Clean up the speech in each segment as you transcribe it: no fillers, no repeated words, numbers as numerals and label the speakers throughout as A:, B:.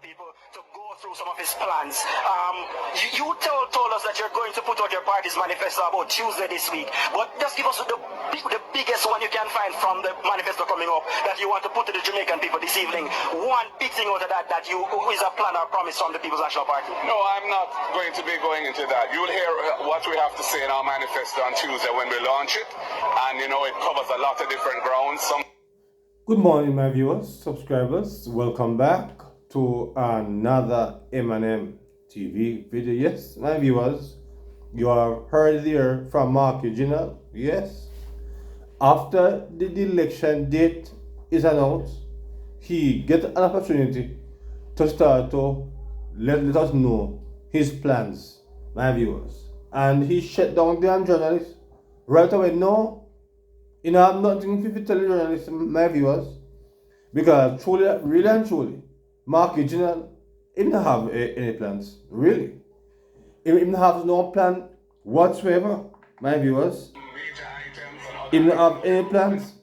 A: people to go through some of his plans. You told us that you're going to put out your party's manifesto about Tuesday this week, but just give us the biggest one you can find from the manifesto coming up that you want to put to the Jamaican people this evening. One big thing out of that is a plan or promise from the People's National Party.
B: No, I'm not going to be going into that. You'll hear what we have to say in our manifesto on Tuesday when we launch it, and it covers a lot of different grounds.
C: Good morning, my viewers, subscribers. Welcome back to another M&M TV video. Yes, my viewers, you have heard there from Mark Eugenal. Yes, after the election date is announced, he gets an opportunity to start to let us know his plans, my viewers. And he shut down the journalists right away. No, I have nothing to tell the journalists, my viewers, because truly, really and truly, Mark Eugenal, he didn't have any plans, really. He didn't have no plan whatsoever, my viewers. He didn't have any plans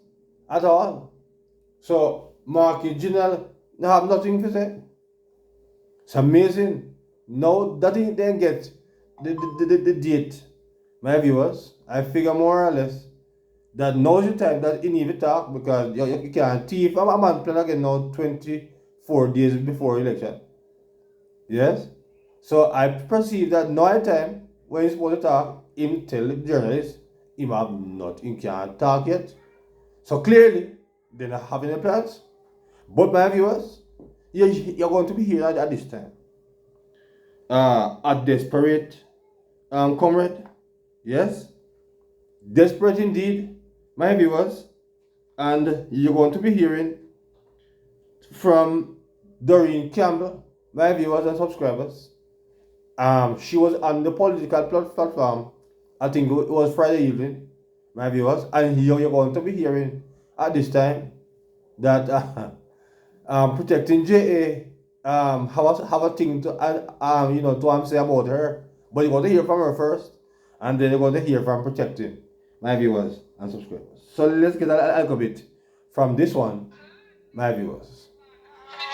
C: at all. So, Mark Eugenal have nothing to say. It's amazing. Now that he then get the date, my viewers, I figure more or less that now's the time that he need to talk, because you can't thief a man plan again now 24 days before election. Yes? So I perceive that now the time when he's supposed to talk, him tell the journalists he have nothing, can't talk yet. So clearly they're not having any plans. But my viewers, you're going to be here at this time. A desperate comrade. Yes? Desperate indeed, my viewers, and you're going to be hearing from DOreen Campbell, my viewers and subscribers. She was on the political platform, I think it was Friday evening, my viewers, and here you're going to be hearing at this time that protecting JA have a thing to to say about her, but you're going to hear from her first, and then you're going to hear from protecting, my viewers and subscribers. So let's get a little bit from this one, my viewers.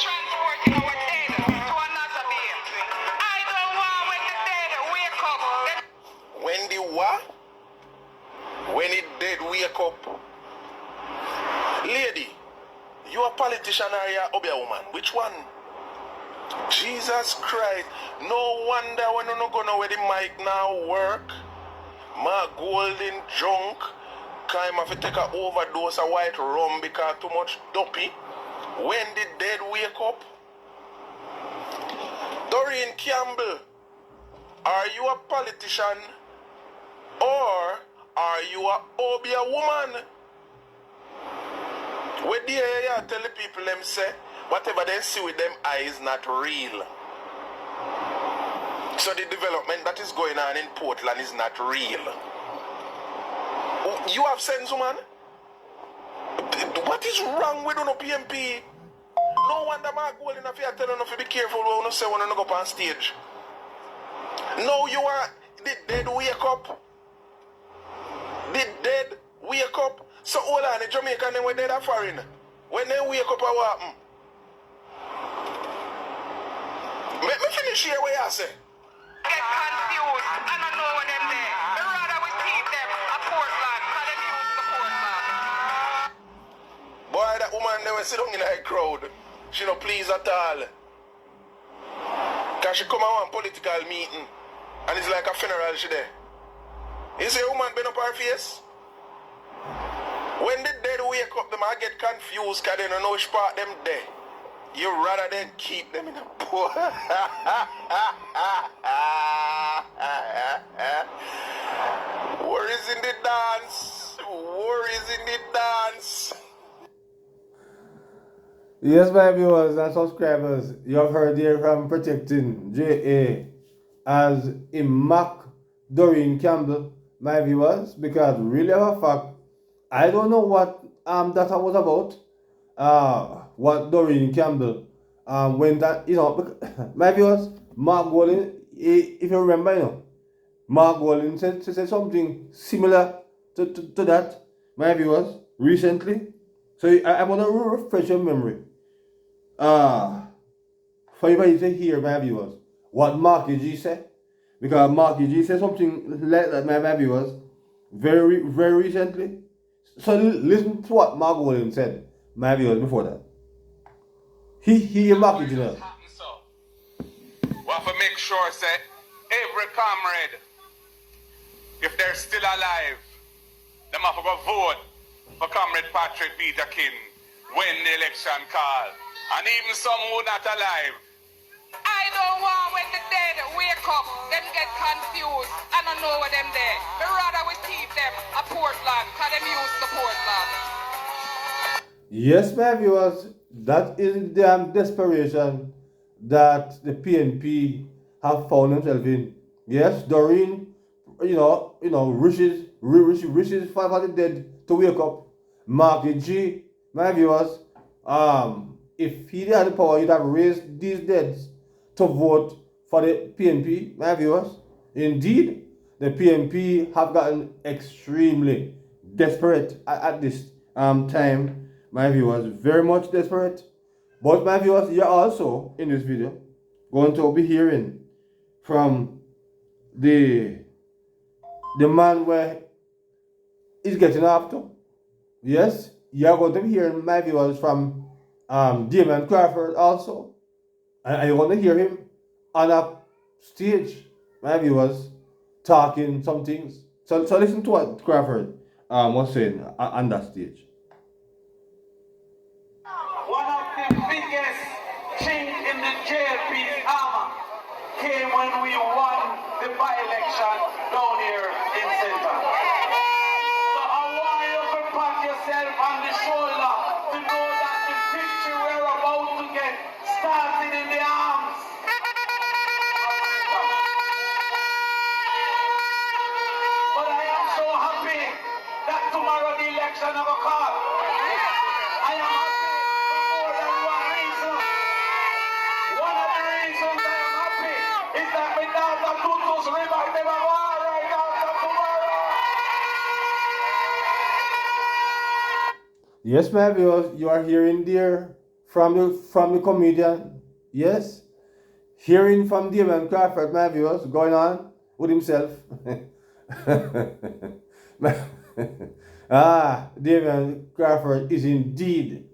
D: Transporting our dead to another day. I don't want when the dead wake up.
B: When the what? When it dead wake up. Lady, you a politician or you a woman? Which one? Jesus Christ. No wonder when you not gonna where the mic now work. My golden drunk. Time have to take an overdose of white rum because too much dopey. When the dead wake up? DOreen Campbell, are you a politician or are you a obia woman? Where the area tell the people them say whatever they see with them eyes not real. So the development that is going on in Portland is not real. You have sense, woman? What is wrong with no PMP? No wonder Mark Golden if you tell you to be careful when you say when you go up on stage. No, you are the dead wake up. The dead wake up. So hold on, the Jamaican them when they are foreign. When they wake up, what happen? Let me finish here what you say.
D: Get confused. I don't know what them there. I'd rather we keep them at Portland because them use the Portland.
B: Boy, that woman never sit down in her crowd. She no please at all. Cause she come out one political meeting and it's like a funeral she there. You see a woman bend up her face? When the dead wake up, them I get confused because they don't know which part them there. You rather than keep them in the poor. Worries in the dance. Worries in the dance.
C: Yes, my viewers and subscribers, you have heard here from protecting JA as a mock DOreen Campbell, my viewers, because really of a fact, I don't know what that was about. What DOreen Campbell when that my viewers, Mark Golden, if you remember, Mark Golden said something similar to that, my viewers, recently. So I want to refresh your memory. for everybody to hear, my viewers, what Marky G said. Because Marky G said something like that, my viewers, very recently. So listen to what Mark Williams said, my viewers, before that. He Marky G now.
D: We have to make sure that every comrade, if they're still alive, them have to go vote for Comrade Patrick Peter King when the election call. And even some who not alive. I don't want when the dead wake up, them get confused. I don't know where them there. But rather we keep them a Portland, because them use the Portland.
C: Yes, my viewers, that is the damn desperation that the PNP have found themselves in. Yes, DOreen, wishes for the dead to wake up. Marky G, my viewers, if he had the power, he'd have raised these deads to vote for the PNP, my viewers. Indeed, the PNP have gotten extremely desperate at this time, my viewers, very much desperate. But my viewers, you're also in this video going to be hearing from the man where he's getting after. Yes, you're going to be hearing, my viewers, from Damon Crawford also. And you're going to hear him on a stage, my viewers, talking some things. So listen to what Crawford was saying on that stage.
E: One of the biggest change in the JLP's armor came when we won the by-election down here in Center. So I want you to pat yourself on the shoulder to know that the victory we're about to get started in the arms. But I am so happy that tomorrow the election of a call. I am happy for more than one reason. One of the reasons I am happy is that my daughter Tutu's river never war right after tomorrow.
C: Yes, my viewers, you are hearing there from the comedian. Yes, hearing from Damon Crawford, my viewers, going on with himself. Damon Crawford is indeed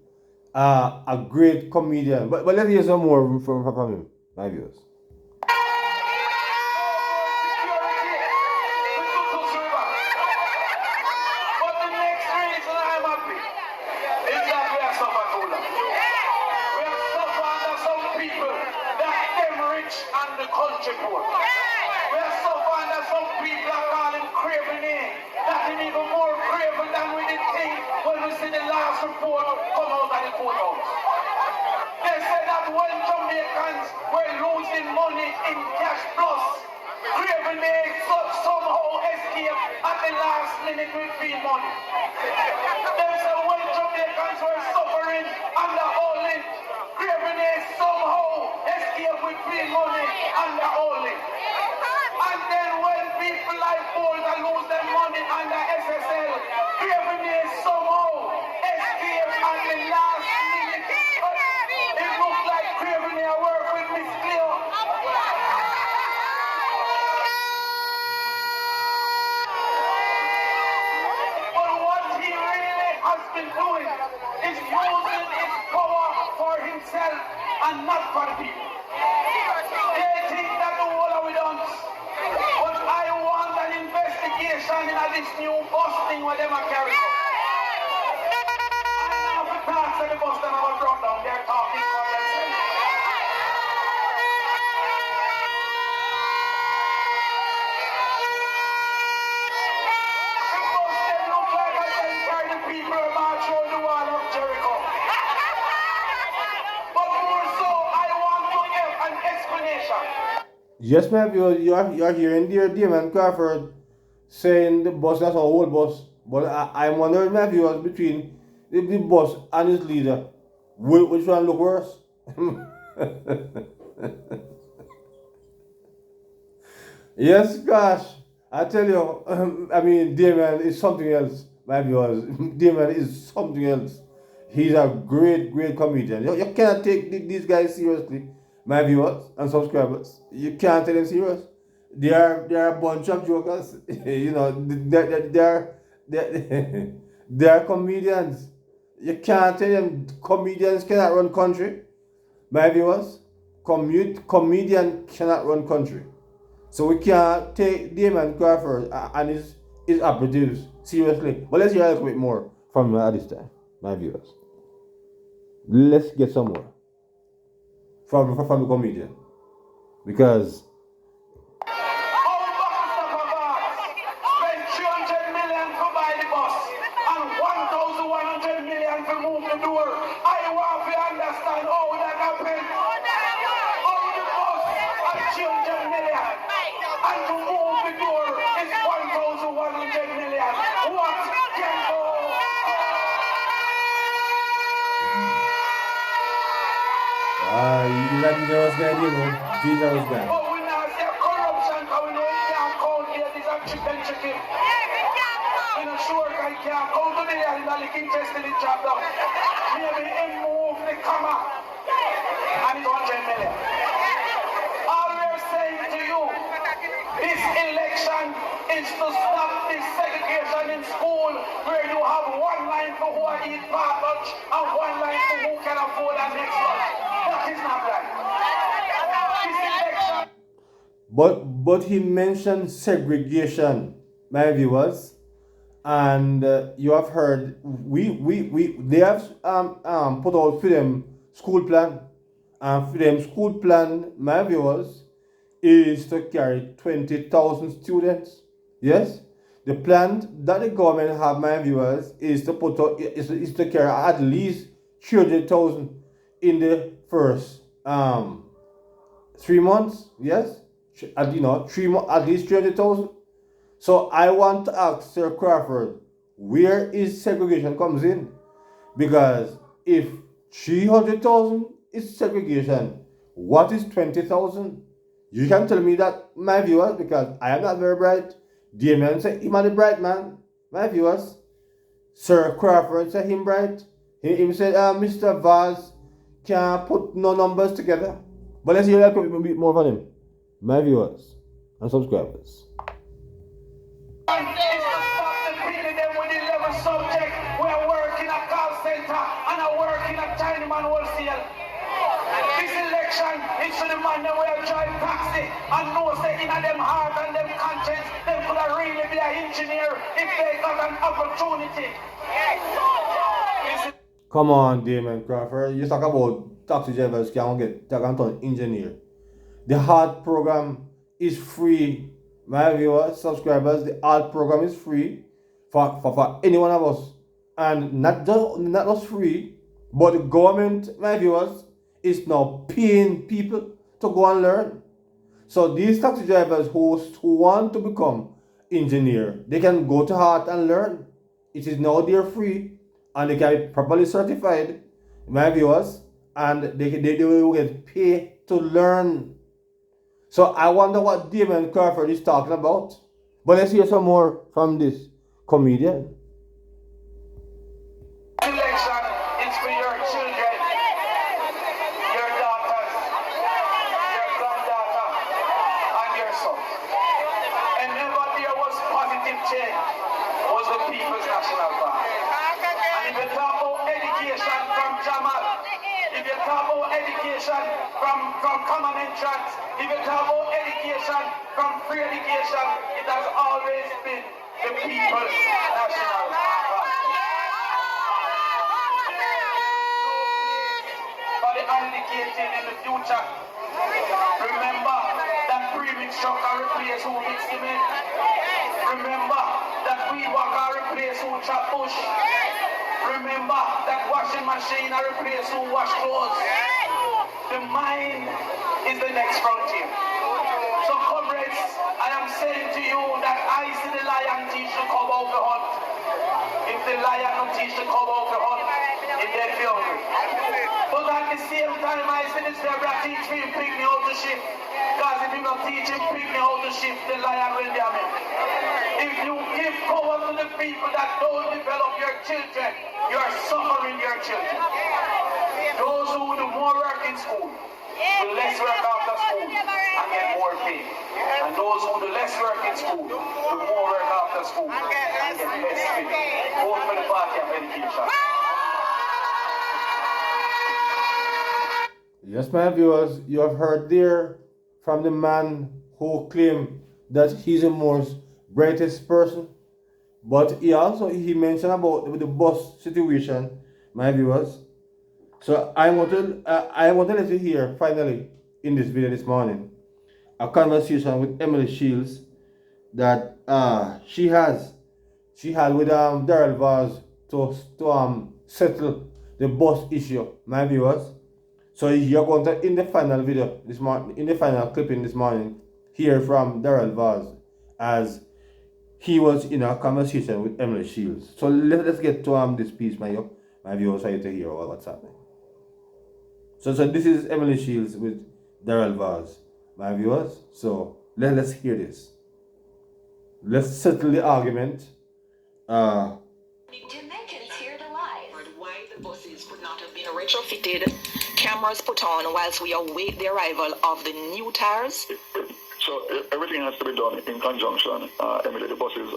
C: a great comedian. But let's hear some more from him, my viewers.
E: But the next reason I'm happy is that we have suffered too long. We have suffered under some people that them rich and the country poor. We have suffered under some people that call him craven that him even more craven than we did think when we see the last report come out of the courthouse. They said that when Jamaicans were losing money in cash plus, Craven somehow escaped at the last minute with free money. They said when Jamaicans were suffering under Olin, Craven somehow escaped with free money under Olin. And then when people like Boulder lose their money under SSL, Craven somehow escaped at the last minute. It looks like Craven work with Miss Cleo. But what he really has been doing is using his power for himself and not for the people. They think that the whole of it done. But I want an investigation in this new bus thing where they are carrying. I have the parts of the bus that have brought down. They're talking for themselves.
C: Yes, ma'am, you are hearing dear Damon Crawford saying the bus, that's a whole bus. But I'm wondering, my viewers, between the bus and his leader, which one look worse? Yes, gosh, I tell you, I mean, Damon is something else, my viewers. Damon is something else. He's a great comedian. You cannot take these guys seriously, my viewers and subscribers. You can't take them serious. They are a bunch of jokers. You know, they're they're comedians. You can't tell them comedians cannot run country. My viewers, comedian cannot run country. So we can't take Damon Crawford and his operatives seriously. But let's hear a little bit more from at this time, my viewers. Let's get some more from the comedian. Because
E: Spend 300 million to buy the bus and 1,100 million to move the door. I want to understand how that happened. How the bus at 300 million and to move the door is 1,100 million. What can go?
C: you like Jesus guy, you know. Jesus guy.
E: But we now see corruption because we know it can't count here. This is chicken chicken. We not sure I can't count to the year in the licking test in the job down. Maybe him move the comma and it's 100 million. All we're saying to you, this election is to stop this segregation in school where you have one line for who eat part lunch and one line for who can afford the next lunch. That is not right. This election.
C: But he mentioned segregation, my viewers, and you have heard they have put out for them school plan, and for them school plan, my viewers, is to carry 20,000 students. Yes, the plan that the government have, my viewers, is to put out, is to carry at least 300,000 in the first 3 months. Yes, at at least 300,000. So I want to ask Sir Crawford, where is segregation comes in? Because if 300,000 is segregation, what is 20,000? You can tell me that, my viewers, because I am not very bright. Damien said him a bright man, my viewers. Sir Crawford said him bright. He said Mr. Vaz can't put no numbers together. But let's hear a little bit more from him, my viewers and subscribers.
E: Is to stop the beating them with 11 subject. We're working at call center and I work in a tiny man wholesale. This election is to the man that will drive taxi and know say in them heart and them conscience them could have really be an engineer if they got an opportunity.
C: Come on, Damon Crawford. You talk about taxi drivers can get turn engineer. The HART program is free. My viewers, subscribers, the HART program is free for any one of us. And not just free, but the government, my viewers, is now paying people to go and learn. So these taxi drivers who want to become engineer, they can go to HART and learn. It is now there free and they can be properly certified, my viewers, and they will get paid to learn. So I wonder what Damon Crawford is talking about. But let's hear some more from this comedian.
E: Election is for your children, your daughters, your granddaughter, and your son. And never there was positive change was the People's National Bank. And if you talk about education from Jamal, if you talk about education from common entrance, if you talk about education from free education, it has always been the People's National Bank. For the uneducated in the future, remember that premix truck can replace who mix them in. Remember that we walk can replace who chop bush. Remember that washing machine can replace who wash clothes. The mind is the next frontier. So comrades, I am saying to you that I see the lion teach the cub out the hunt. If the lion don't teach the cub out the hunt, it dead be hungry. But at the same time, I see the zebra teach me pygmy how to shift. Because if you don't teach him pygmy how to shift, the lion will damage. If you give power to the people that don't develop your children, you are suffering your children. Those who do more work in school, do less work after school and get more pay. And those who do less work in school do more work after school and get less pay. Vote for the party of education.
C: Yes, my viewers, you have heard there from the man who claimed that he's the most brightest person. But he mentioned about the bus situation, my viewers. So I want to let you hear finally in this video this morning a conversation with Emily Shields that she had with Daryl Vaz to settle the bus issue, my viewers. So you're going to, in the final video this morning, in the final clipping this morning, hear from Daryl Vaz as he was in a conversation with Emily Shields. So let's get to this piece, my viewers, for you to hear what's happening. So this is Emily Shields with Daryl Vaz, my viewers. So let's hear this. Let's settle the argument.
F: Jamaicans here to live. Why the buses would not have been retrofitted, cameras put on whilst we await the arrival of the new tires.
G: So everything has to be done in conjunction. Emily, the buses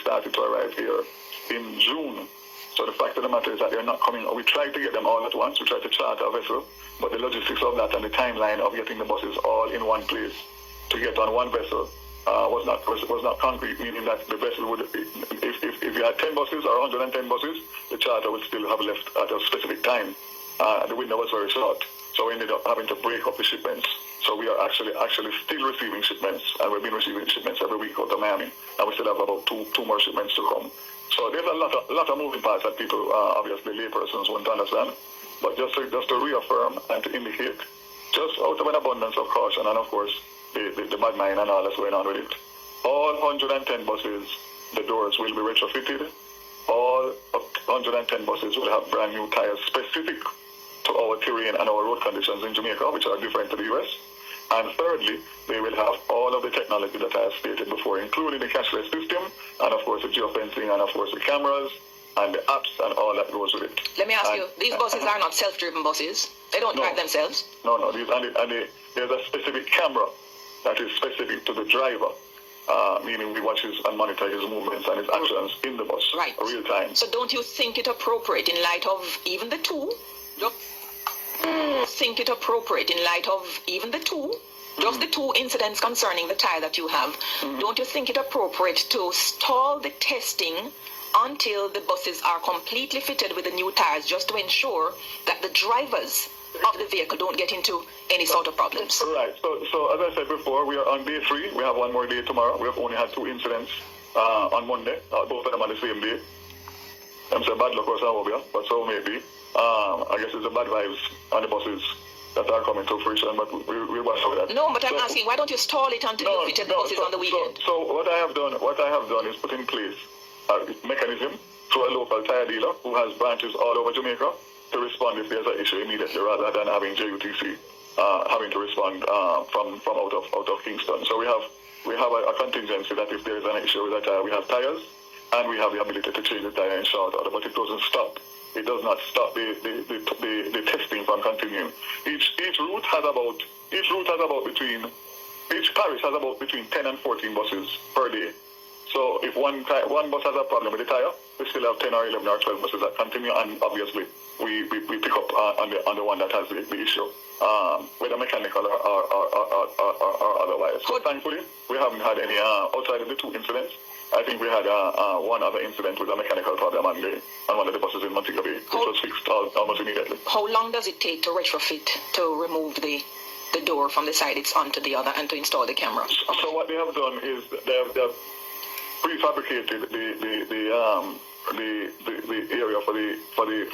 G: started to arrive here in June. So the fact of the matter is that they're not coming. We tried to get them all at once. We tried to charter a vessel, but the logistics of that and the timeline of getting the buses all in one place to get on one vessel was not concrete, meaning that the vessel would, if you had 10 buses or 110 buses, the charter would still have left at a specific time. The window was very short, so we ended up having to break up the shipments. So we are actually still receiving shipments, and we've been receiving shipments every week out of Miami, and we still have about two more shipments to come. So there's a lot of moving parts that people, obviously laypersons, won't understand. But just to reaffirm and to indicate, just out of an abundance of caution, and of course the bad mind and all that's going on with it, all 110 buses, the doors will be retrofitted. All 110 buses will have brand new tires specific to our terrain and our road conditions in Jamaica, which are different to the US. And thirdly, they will have all of the technology that I have stated before, including the cashless system, and of course the geofencing, and of course the cameras, and the apps, and all that goes with it.
F: Let me ask you, these buses are not self-driven buses. They don't drive themselves.
G: No. There's a specific camera that is specific to the driver, meaning we watches and monitor his movements and his actions in the bus,
F: right,
G: real time.
F: So don't you think it appropriate in light of even the two? Think it appropriate in light of even the two? Just the two incidents concerning the tire that you have. Don't you think it appropriate to stall the testing until the buses are completely fitted with the new tires, just to ensure that the drivers of the vehicle don't get into any sort of problems?
G: Right. So as I said before, we are on day 3. We have one more day tomorrow. We have only had 2 incidents on Monday. Both of them on the same day. I'm saying bad luck or something, but so maybe. I guess it's the bad vibes on the buses that are coming to fruition, but we'll watch over that.
F: No, but I'm asking, why don't you stall it until you fitted the buses on the weekend?
G: So what I have done is put in place a mechanism through a local tire dealer who has branches all over Jamaica to respond if there's an issue immediately, rather than having JUTC having to respond from out of Kingston. So we have a contingency that if there is an issue with a tire, we have tires, and we have the ability to change the tire in short order, but it doesn't stop. It does not stop the testing from continuing. Each parish has about between 10 and 14 buses per day. So if one bus has a problem with the tire, we still have 10 or 11 or 12 buses that continue, and obviously we pick up on the one that has the issue, whether mechanical or otherwise. So thankfully, we haven't had any outside of the 2 incidents. I think we had one other incident with a mechanical problem on one of the buses in Montego Bay, which was fixed almost immediately.
F: How long does it take to retrofit, to remove the door from the side it's onto the other, and to install the camera?
G: So what they have done is they have prefabricated the area for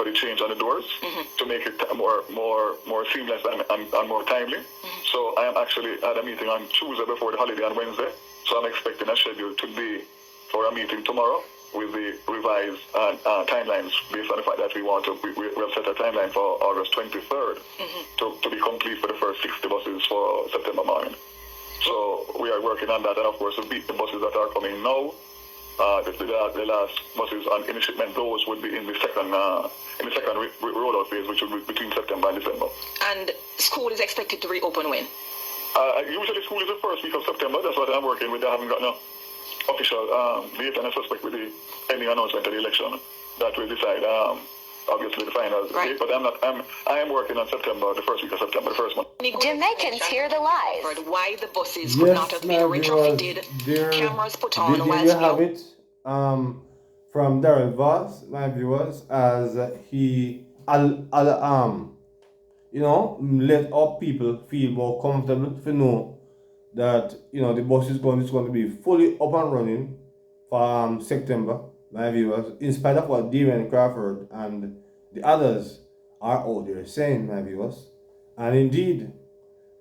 G: the change on the doors to make it more seamless and more timely. So I am actually at a meeting on Tuesday before the holiday on Wednesday. So I'm expecting a schedule today for a meeting tomorrow with the revised timelines based on the fact that we have set a timeline for August 23rd to be complete for the first 60 buses for September morning. So we are working on that, and of course the buses that are coming now the last buses on any shipment, those would be in the second rollout phase, which would be between September and December.
F: And school is expected to reopen when?
G: Usually school is the first week of September. That's what I'm working with. I haven't got no official date, and I suspect with the pending announcement of the election that will decide obviously the final date. But I am working on September, the first week of September, the first month.
H: Jamaicans hear the lies.
F: Why the buses could not have been retrofitted, cameras put on
C: There you have it. From Darren Voss, my viewers, as he let our people feel more comfortable to know that the bus is going to be fully up and running for September, my viewers, in spite of what DOreen Crawford and the others are out there saying, my viewers. And indeed,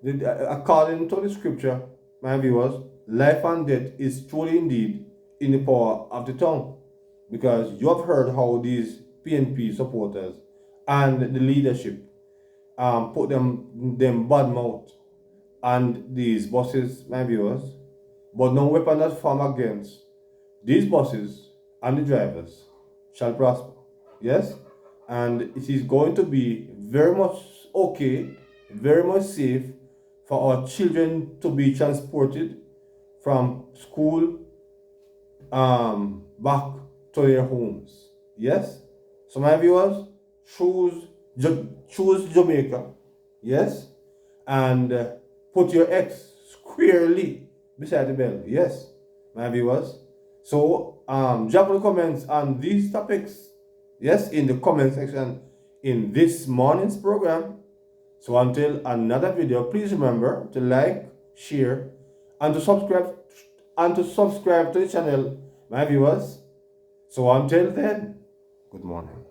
C: according to the scripture, my viewers, life and death is truly indeed in the power of the tongue. Because you have heard how these PNP supporters and the leadership put them bad mouth and these buses, my viewers. But no weapon that form against these buses and the drivers shall prosper. Yes? And it is going to be very much okay, very much safe for our children to be transported from school back to their homes. Yes? So my viewers, choose Jamaica. Yes? And put your X squarely beside the bell. Yes, my viewers. So drop the comments on these topics. Yes, in the comment section in this morning's program. So until another video, please remember to like, share, and to subscribe to the channel, my viewers. So until then, good morning.